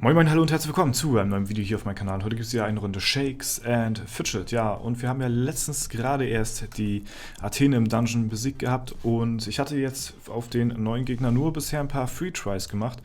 Moin Moin, hallo und herzlich willkommen zu einem neuen Video hier auf meinem Kanal. Heute gibt es ja eine Runde Shakes and Fidget. Ja, und wir haben ja letztens gerade erst die Athene im Dungeon besiegt gehabt und ich hatte jetzt auf den neuen Gegner nur bisher ein paar Free Tries gemacht.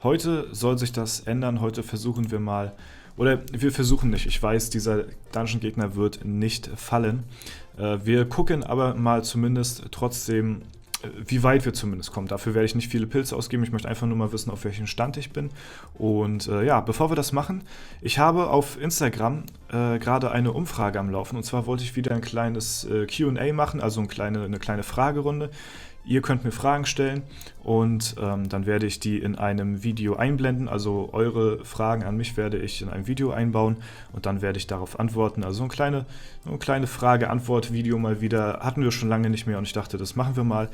Heute soll sich das ändern. Heute versuchen wir mal, oder wir versuchen nicht. Ich weiß, dieser Dungeon-Gegner wird nicht fallen. Wir gucken aber mal zumindest trotzdem, wie weit wir zumindest kommen. Dafür werde ich nicht viele Pilze ausgeben. Ich möchte einfach nur mal wissen, auf welchem Stand ich bin. Und ja, bevor wir das machen, ich habe auf Instagram gerade eine Umfrage am Laufen. Und zwar wollte ich wieder ein kleines Q&A machen, also eine kleine Fragerunde. Ihr könnt mir Fragen stellen und dann werde ich die in einem Video einblenden. Also eure Fragen an mich werde ich in einem Video einbauen und dann werde ich darauf antworten. Also ein kleine Frage-Antwort-Video mal wieder. Hatten wir schon lange nicht mehr und ich dachte, das machen wir mal.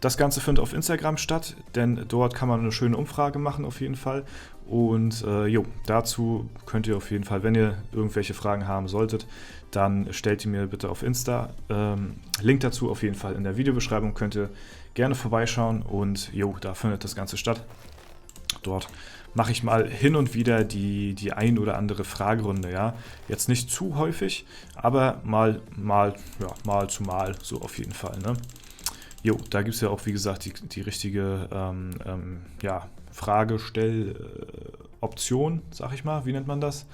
Das Ganze findet auf Instagram statt, denn dort kann man eine schöne Umfrage machen auf jeden Fall. Und dazu könnt ihr auf jeden Fall, wenn ihr irgendwelche Fragen haben solltet, dann stellt die mir bitte auf Insta. Link dazu auf jeden Fall in der Videobeschreibung, könnt ihr gerne vorbeischauen und da findet das Ganze statt. Dort mache ich mal hin und wieder die ein oder andere Fragerunde, ja. Jetzt nicht zu häufig, aber mal zu mal, so auf jeden Fall, ne. Da gibt es ja auch, wie gesagt, die richtige Fragestelloption, sag ich mal, wie nennt man das?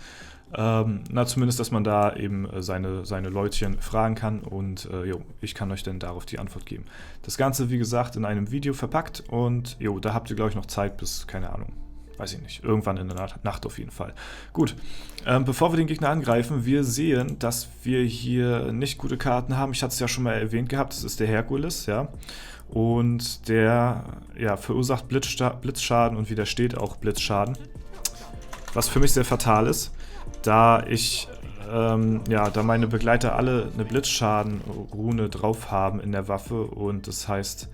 Zumindest, dass man da eben seine Leutchen fragen kann und ich kann euch dann darauf die Antwort geben. Das Ganze, wie gesagt, in einem Video verpackt und da habt ihr, glaube ich, noch Zeit bis, keine Ahnung, weiß ich nicht, irgendwann in der Nacht auf jeden Fall. Gut, bevor wir den Gegner angreifen, wir sehen, dass wir hier nicht gute Karten haben. Ich hatte es ja schon mal erwähnt gehabt, das ist der Herkules, ja. Und der verursacht Blitzschaden und widersteht auch Blitzschaden. Was für mich sehr fatal ist, da meine Begleiter alle eine Blitzschaden-Rune drauf haben in der Waffe und das heißt,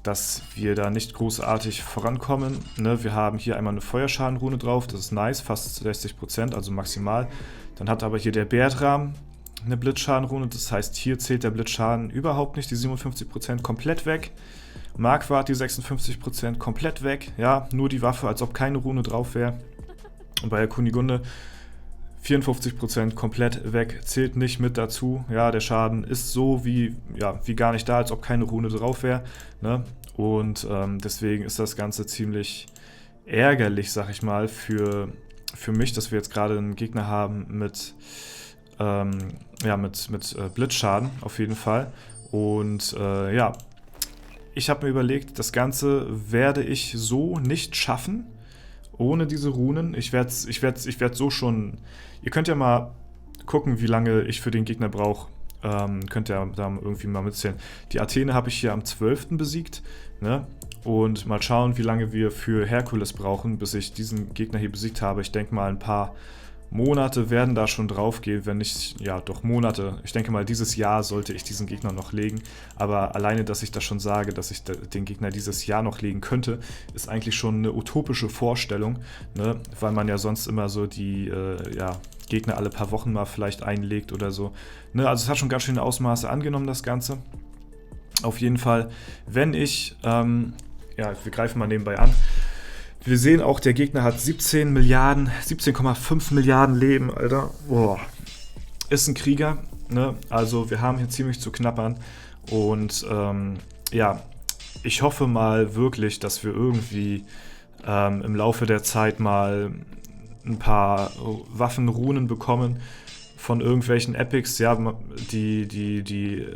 dass wir da nicht großartig vorankommen. Ne? Wir haben hier einmal eine Feuerschaden-Rune drauf, das ist nice, fast 60%, also maximal. Dann hat aber hier der Bertram eine Blitzschaden-Rune, das heißt, hier zählt der Blitzschaden überhaupt nicht, die 57% komplett weg. Marquardt die 56% komplett weg, ja, nur die Waffe, als ob keine Rune drauf wäre. Und bei der Kunigunde 54% komplett weg, zählt nicht mit dazu. Ja, der Schaden ist so wie gar nicht da, als ob keine Rune drauf wäre. Ne? Und deswegen ist das Ganze ziemlich ärgerlich, sag ich mal, für mich, dass wir jetzt gerade einen Gegner haben mit Blitzschaden auf jeden Fall. Und ich habe mir überlegt, das Ganze werde ich so nicht schaffen. Ohne diese Runen. Ich werde so schon... Ihr könnt ja mal gucken, wie lange ich für den Gegner brauche. Könnt ihr da irgendwie mal mitzählen. Die Athene habe ich hier am 12. besiegt. Ne? Und mal schauen, wie lange wir für Herkules brauchen, bis ich diesen Gegner hier besiegt habe. Ich denke mal, ein paar Monate werden da schon drauf gehen, wenn nicht, doch Monate. Ich denke mal, dieses Jahr sollte ich diesen Gegner noch legen. Aber alleine, dass ich das schon sage, dass ich den Gegner dieses Jahr noch legen könnte, ist eigentlich schon eine utopische Vorstellung, ne? Weil man ja sonst immer so die Gegner alle paar Wochen mal vielleicht einlegt oder so. Ne? Also es hat schon ganz schöne Ausmaße angenommen, das Ganze. Auf jeden Fall, wenn ich, wir greifen mal nebenbei an. Wir sehen auch, der Gegner hat 17,5 Milliarden Leben, Alter. Boah. Ist ein Krieger, ne? Also wir haben hier ziemlich zu knappern. Und ich hoffe mal wirklich, dass wir irgendwie im Laufe der Zeit mal ein paar Waffenrunen bekommen von irgendwelchen Epics, die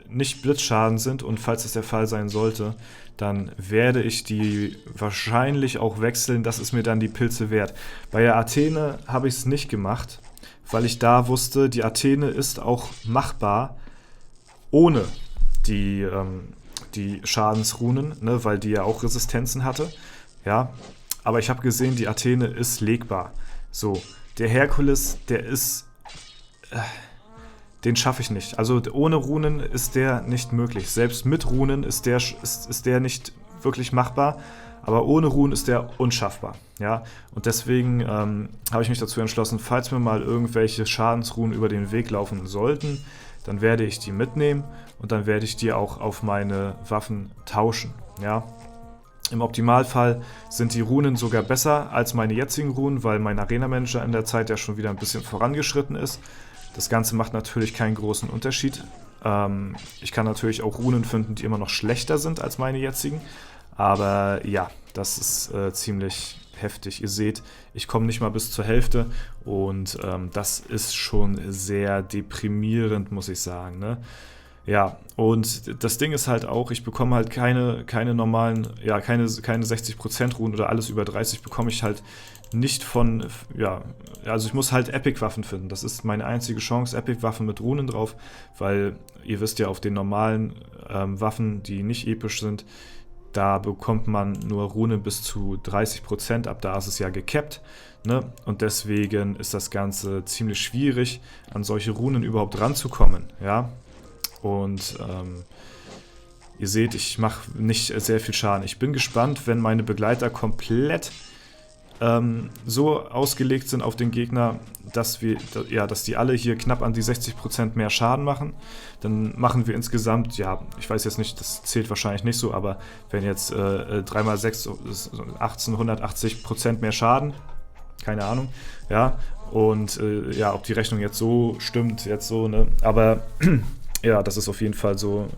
nicht Blitzschaden sind, und falls das der Fall sein sollte, dann werde ich die wahrscheinlich auch wechseln, das ist mir dann die Pilze wert. Bei der Athene habe ich es nicht gemacht, weil ich da wusste, die Athene ist auch machbar ohne die Schadensrunen, ne, weil die ja auch Resistenzen hatte, ja, aber ich habe gesehen, die Athene ist legbar. So, der Herkules, der ist... den schaffe ich nicht. Also ohne Runen ist der nicht möglich. Selbst mit Runen ist der nicht wirklich machbar. Aber ohne Runen ist der unschaffbar. Ja? Und deswegen habe ich mich dazu entschlossen, falls mir mal irgendwelche Schadensrunen über den Weg laufen sollten, dann werde ich die mitnehmen und dann werde ich die auch auf meine Waffen tauschen. Ja? Im Optimalfall sind die Runen sogar besser als meine jetzigen Runen, weil mein Arena-Manager in der Zeit ja schon wieder ein bisschen vorangeschritten ist. Das Ganze macht natürlich keinen großen Unterschied. Ich kann natürlich auch Runen finden, die immer noch schlechter sind als meine jetzigen. Aber ja, das ist ziemlich heftig. Ihr seht, ich komme nicht mal bis zur Hälfte und das ist schon sehr deprimierend, muss ich sagen, ne? Ja, und das Ding ist halt auch, ich bekomme halt keine normalen, ja, keine 60% Runen oder alles über 30 bekomme ich halt nicht von, ja, also ich muss halt Epic-Waffen finden. Das ist meine einzige Chance, Epic-Waffen mit Runen drauf, weil ihr wisst ja, auf den normalen Waffen, die nicht episch sind, da bekommt man nur Runen bis zu 30%, ab da ist es ja gecapped, ne? Und deswegen ist das Ganze ziemlich schwierig, an solche Runen überhaupt ranzukommen, ja. Und ihr seht, ich mache nicht sehr viel Schaden. Ich bin gespannt, wenn meine Begleiter komplett so ausgelegt sind auf den Gegner, dass die alle hier knapp an die 60% mehr Schaden machen. Dann machen wir insgesamt, ja, ich weiß jetzt nicht, das zählt wahrscheinlich nicht so, aber wenn jetzt 3 mal 6 ist 1880% mehr Schaden, keine Ahnung, ja, und ja, ob die Rechnung jetzt so stimmt, jetzt so, ne, aber ja, das ist auf jeden Fall so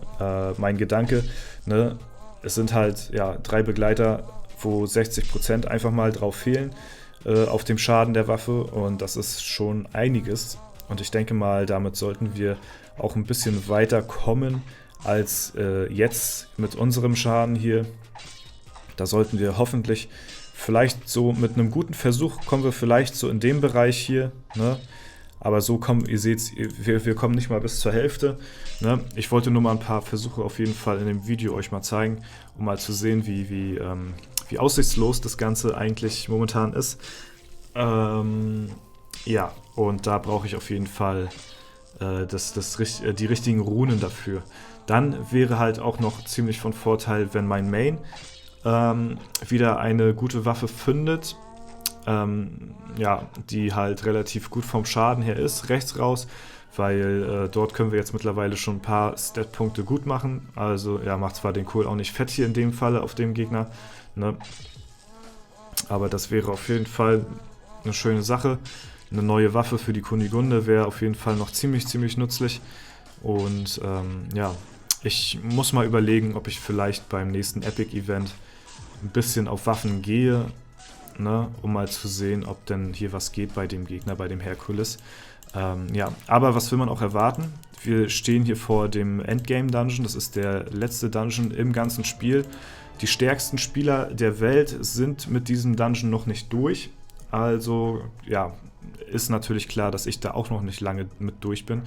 mein Gedanke, ne, es sind halt, ja, 3 Begleiter, wo 60% einfach mal drauf fehlen auf dem Schaden der Waffe und das ist schon einiges und ich denke mal, damit sollten wir auch ein bisschen weiter kommen als jetzt mit unserem Schaden hier. Da sollten wir hoffentlich vielleicht so mit einem guten Versuch kommen wir vielleicht so in dem Bereich hier, ne? Aber so kommen, ihr seht, wir kommen nicht mal bis zur Hälfte, ne? Ich wollte nur mal ein paar Versuche auf jeden Fall in dem Video euch mal zeigen, um mal zu sehen, wie aussichtslos das Ganze eigentlich momentan ist. Ja, und da brauche ich auf jeden Fall die richtigen Runen dafür. Dann wäre halt auch noch ziemlich von Vorteil, wenn mein Main wieder eine gute Waffe findet, ja, die halt relativ gut vom Schaden her ist, rechts raus, weil dort können wir jetzt mittlerweile schon ein paar Stat-Punkte gut machen. Also ja, macht zwar den Kohl auch nicht fett hier in dem Falle auf dem Gegner, ne? Aber das wäre auf jeden Fall eine schöne Sache. Eine neue Waffe für die Kunigunde wäre auf jeden Fall noch ziemlich nützlich. Und ja, ich muss mal überlegen, ob ich vielleicht beim nächsten Epic-Event ein bisschen auf Waffen gehe, ne, um mal zu sehen, ob denn hier was geht bei dem Gegner, bei dem Herkules. Ja, aber was will man auch erwarten? Wir stehen hier vor dem Endgame-Dungeon, das ist der letzte Dungeon im ganzen Spiel. Die stärksten Spieler der Welt sind mit diesem Dungeon noch nicht durch. Also, ja, ist natürlich klar, dass ich da auch noch nicht lange mit durch bin.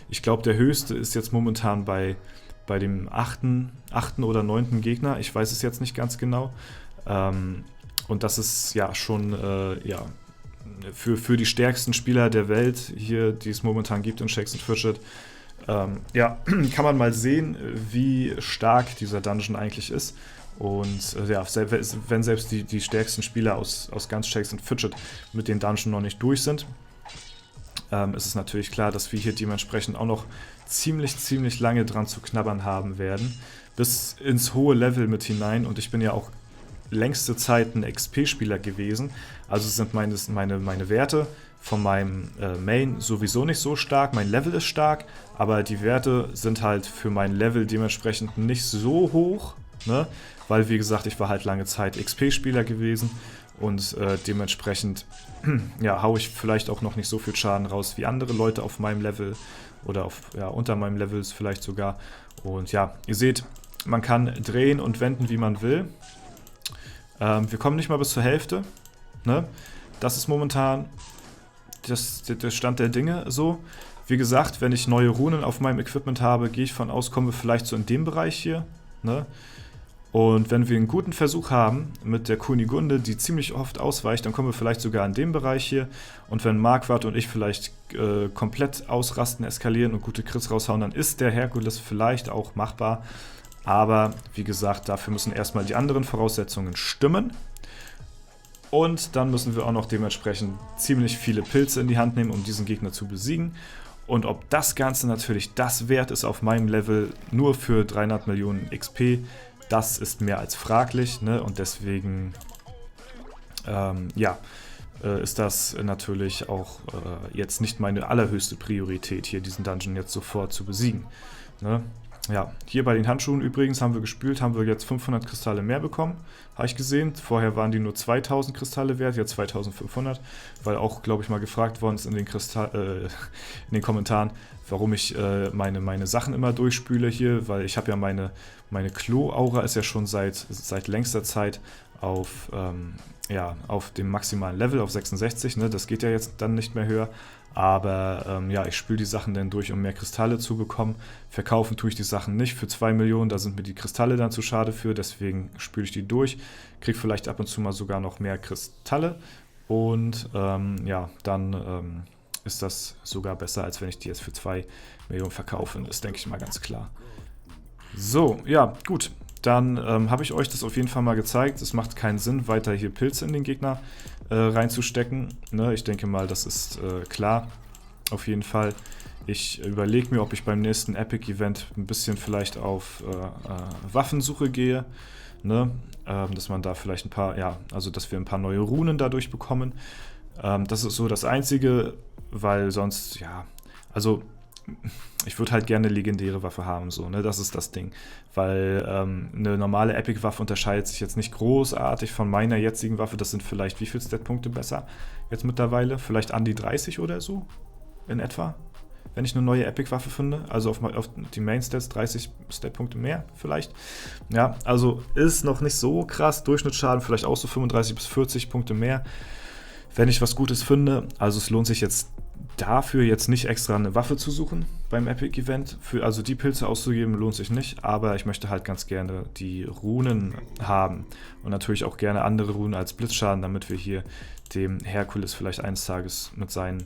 Ich glaube, der höchste ist jetzt momentan bei dem 8. oder 9. Gegner. Ich weiß es jetzt nicht ganz genau. Und das ist ja schon, ja, für die stärksten Spieler der Welt hier, die es momentan gibt in Shakes & Fidget, ja, kann man mal sehen, wie stark dieser Dungeon eigentlich ist. Und ja, wenn selbst die stärksten Spieler aus ganz Shakes & Fidget mit den Dungeon noch nicht durch sind, ist es natürlich klar, dass wir hier dementsprechend auch noch ziemlich lange dran zu knabbern haben werden, bis ins hohe Level mit hinein. Und ich bin ja auch längste Zeit ein XP-Spieler gewesen, also sind meine Werte von meinem Main sowieso nicht so stark. Mein Level ist stark, aber die Werte sind halt für mein Level dementsprechend nicht so hoch, ne? Weil, wie gesagt, ich war halt lange Zeit XP-Spieler gewesen und dementsprechend ja, haue ich vielleicht auch noch nicht so viel Schaden raus wie andere Leute auf meinem Level oder unter meinem Level vielleicht sogar. Und ja, ihr seht, man kann drehen und wenden, wie man will. Wir kommen nicht mal bis zur Hälfte, ne? Das ist momentan der Stand der Dinge so. Wie gesagt, wenn ich neue Runen auf meinem Equipment habe, gehe ich von aus, kommen wir vielleicht so in dem Bereich hier, ne? Und wenn wir einen guten Versuch haben mit der Kunigunde, die ziemlich oft ausweicht, dann kommen wir vielleicht sogar in dem Bereich hier. Und wenn Marquardt und ich vielleicht komplett ausrasten, eskalieren und gute Crits raushauen, dann ist der Herkules vielleicht auch machbar. Aber wie gesagt, dafür müssen erstmal die anderen Voraussetzungen stimmen. Und dann müssen wir auch noch dementsprechend ziemlich viele Pilze in die Hand nehmen, um diesen Gegner zu besiegen. Und ob das Ganze natürlich das wert ist auf meinem Level, nur für 300 Millionen XP, Das ist mehr als fraglich, ne? Und deswegen, ja, ist das natürlich auch jetzt nicht meine allerhöchste Priorität, hier diesen Dungeon jetzt sofort zu besiegen. Ne? Ja, hier bei den Handschuhen übrigens haben wir gespült, haben wir jetzt 500 Kristalle mehr bekommen, habe ich gesehen. Vorher waren die nur 2000 Kristalle wert, jetzt 2500, weil auch, glaube ich, mal gefragt worden ist in den Kommentaren, warum ich meine Sachen immer durchspüle hier, weil ich habe ja meine Klo-Aura ist ja schon seit längster Zeit auf dem maximalen Level, auf 66, ne? Das geht ja jetzt dann nicht mehr höher. Aber ja, ich spüle die Sachen dann durch, um mehr Kristalle zu bekommen. Verkaufen tue ich die Sachen nicht für 2 Millionen, da sind mir die Kristalle dann zu schade für, deswegen spüle ich die durch. Kriege vielleicht ab und zu mal sogar noch mehr Kristalle. Und ja, dann ist das sogar besser, als wenn ich die jetzt für 2 Millionen verkaufe. Das denke ich mal ganz klar. So, ja, gut. Dann habe ich euch das auf jeden Fall mal gezeigt. Es macht keinen Sinn, weiter hier Pilze in den Gegner reinzustecken. Ne? Ich denke mal, das ist klar. Auf jeden Fall. Ich überlege mir, ob ich beim nächsten Epic-Event ein bisschen vielleicht auf Waffensuche gehe. Ne? Dass man da vielleicht ein paar, ja, also dass wir ein paar neue Runen dadurch bekommen. Das ist so das Einzige, weil sonst, ja, also ich würde halt gerne eine legendäre Waffe haben, so, ne? Das ist das Ding. Weil eine normale Epic-Waffe unterscheidet sich jetzt nicht großartig von meiner jetzigen Waffe. Das sind vielleicht wie viele Stat-Punkte besser jetzt mittlerweile? Vielleicht an die 30 oder so in etwa, wenn ich eine neue Epic-Waffe finde. Also auf die Main-Stats 30 Stat-Punkte mehr vielleicht. Ja, also ist noch nicht so krass. Durchschnittsschaden vielleicht auch so 35 bis 40 Punkte mehr, wenn ich was Gutes finde. Also es lohnt sich jetzt dafür jetzt nicht extra eine Waffe zu suchen beim Epic-Event. Also die Pilze auszugeben lohnt sich nicht, aber ich möchte halt ganz gerne die Runen haben. Und natürlich auch gerne andere Runen als Blitzschaden, damit wir hier dem Herkules vielleicht eines Tages mit seinen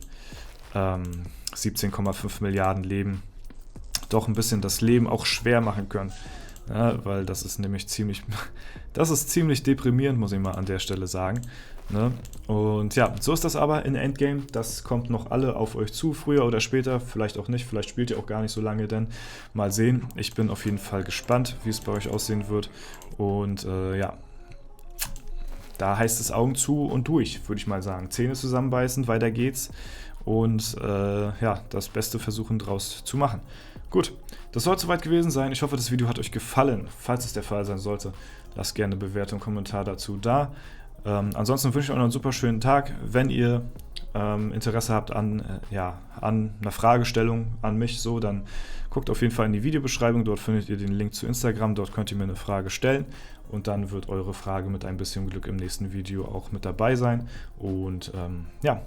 17,5 Milliarden Leben doch ein bisschen das Leben auch schwer machen können. Ja, weil das ist nämlich ziemlich deprimierend, muss ich mal an der Stelle sagen. Ne? Und ja, so ist das aber in Endgame. Das kommt noch alle auf euch zu, früher oder später. Vielleicht auch nicht, vielleicht spielt ihr auch gar nicht so lange, denn mal sehen. Ich bin auf jeden Fall gespannt, wie es bei euch aussehen wird. Und ja, da heißt es Augen zu und durch, würde ich mal sagen. Zähne zusammenbeißen, weiter geht's. Und ja, das Beste versuchen draus zu machen. Gut, das soll es soweit gewesen sein. Ich hoffe, das Video hat euch gefallen. Falls es der Fall sein sollte, lasst gerne eine Bewertung, Kommentar dazu da. Ansonsten wünsche ich euch noch einen super schönen Tag. Wenn ihr Interesse habt an einer Fragestellung an mich, so, dann guckt auf jeden Fall in die Videobeschreibung. Dort findet ihr den Link zu Instagram. Dort könnt ihr mir eine Frage stellen. Und dann wird eure Frage mit ein bisschen Glück im nächsten Video auch mit dabei sein. Und ja,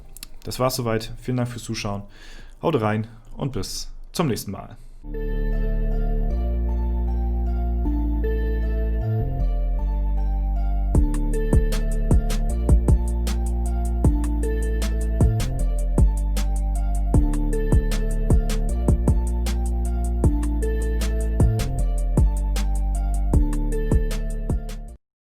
das war's soweit. Vielen Dank fürs Zuschauen. Haut rein und bis zum nächsten Mal.